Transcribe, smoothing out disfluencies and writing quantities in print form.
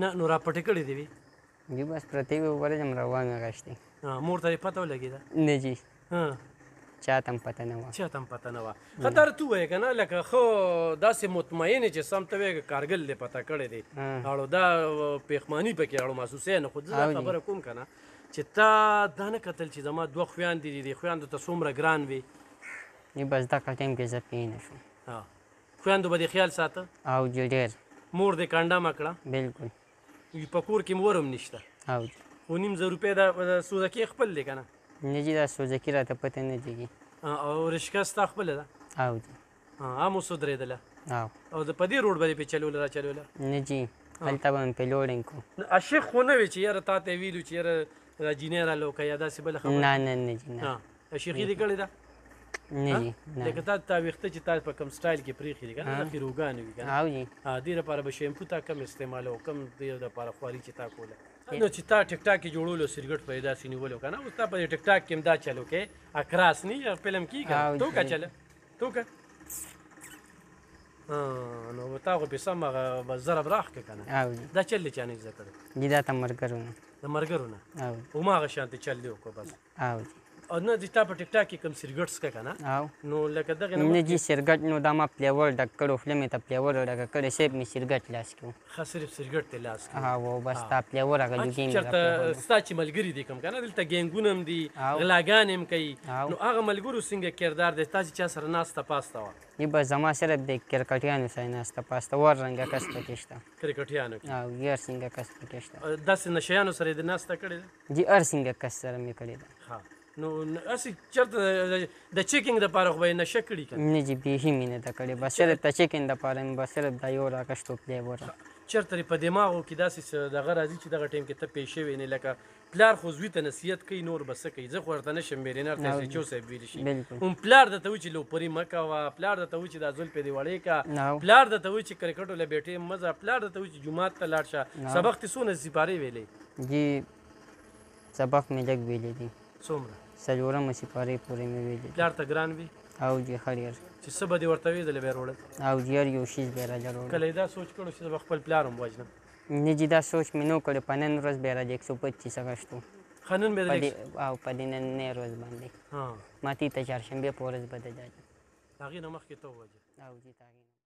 نه نو راپټې کړې دي وي جی بس پرتې وې ورځم روان غشتې مور ته یې پته ولګېده نه جی ها چاته هم پته نه وه چاته هم پته نه وه ښه دا ته ووایې که نه لکه ښه داسې مطمئن یې چې سم ته وایې کارګل دې پته کړی دی اړو دا پېخماني پکې اړو محسوسوې نه خو زه دا خبره کوم که نه چې تا دا نه کتل چې زما دوه خویندې دي دې خویندو ته څومره ګران وي جی بس دغه ټایم کې زه پوه نه شوم خویندو به دې خیال ساته او جی ډېر مور دې کنډه مه کړه بلکل په کور کې مور هم نشته او جی خو 900 روپۍ د سوزکي خپل دی که نه نه جی دا سوزکي راته پته نه لګي او رشکه ستا خپله ده او جی هم اوس ودرېدله او د په دې روډ به دې پې چلوله را چلوله نه جي هلته به مې په لوډینګ کو عاشق خو نه وي چې یاره تا ته یې ویلو چې یاره دا جینۍ رالوکه یا داسې بله خبره نه نه نه جي نه عاشقي دې کړې ده نه جي لکه تا ویښته چې تا په کوم سټایل کې پرېښي دي که نه دغې روګانې وي که نه او جي دې لپاره به شیمپو تا کم استعمالوه کم دې لپاره خواري چې تا کوله نو چې تا ټیک ټاک کې جوړولو سګرټ په داسې نیولو که نه اوس تا په دې ټیک ټاک کې هم دا چلو کې اکراس نه فلم کې که تو که چله تو که نو تا خو په سم هغه به ضرب راښکه که نه او جي دا چل دې چا نه زده کړی جي دا ته ملګرو نه د ملګرو نه او هماغه شانتې چل دې وکړو بس او جي او نه دې تا په ټیک ټاک کې کوم سګرټ څکه که نه او نو لکه دغې نه جي سرګټ نو دا ما فلیور ډک کړو خوله مې ته فلیور ډکه کړې صرف مې سرګټ لاس کې و ښه صرف سګرټ دې لاس کې او بس تا فلیور هغه لوګي مې چېرته ستا چې ملګري دي کوم که نه دلته ګینګونه هم دي غلاګانې هم کوي نو هغه ملګرو څنګه کردار دی تا چې چا سره ناسته پاسته وه جي بس زما صرف د کرکټیانو سره ناسته پاسته ور رنګه کس پکې شته کرکټیانو کې او هر څنګه کس پکې شته داسې نشیانو سره یې د ناسته کړې ده جي هر څنګه کس سره مې کړې ده ها نو هسې چېرته د چیکینګ دپاره خو به یې نشه کړي که نه جي بیخي مې نه ده کړې بس صرف د چکن دپاره مې بس صرف دا یو راکشتو فلیور چېرته دې په دماغو کې داسې دغه راځي چې دغه ټایم کې ته پیښ شوی نه لکه پلار خو زوی ته نصیحت کوي نور به څه کوي زه خو ورته نشم میرینر ته ایس صاحب ویلی شي هم پلار درته وایي چې لوپري مه کوه پلار درته وایي چې دا زلفې دې وړې که پلار درته وایي چې کرکټو له بیټې مه ځه پلار درته وایي چې جومات ته لاړ شه سبق دې څونه سپارې ویلې جي سبق مې لږ ویلی دي څومره څلورمه سپارې پورې مې ویلي پلار ته ګران وي او جي ښه ډېر چې څه به دې ورته ویې دله بیا وروړل او جي هر یو شیز به یې راجړول کله یې دا سوچ کړو چې زه به خپل پلار هم وژنم نه جي دا سوچ مې نه و کړی په نن ورځ به یې راځي 125 اګسټ و ښه نن به او په دې نننۍ ورځ باندې ماتې ته چهارشنبې په ورځ به د جاجي هغې نه مخکې ته ووژه او جي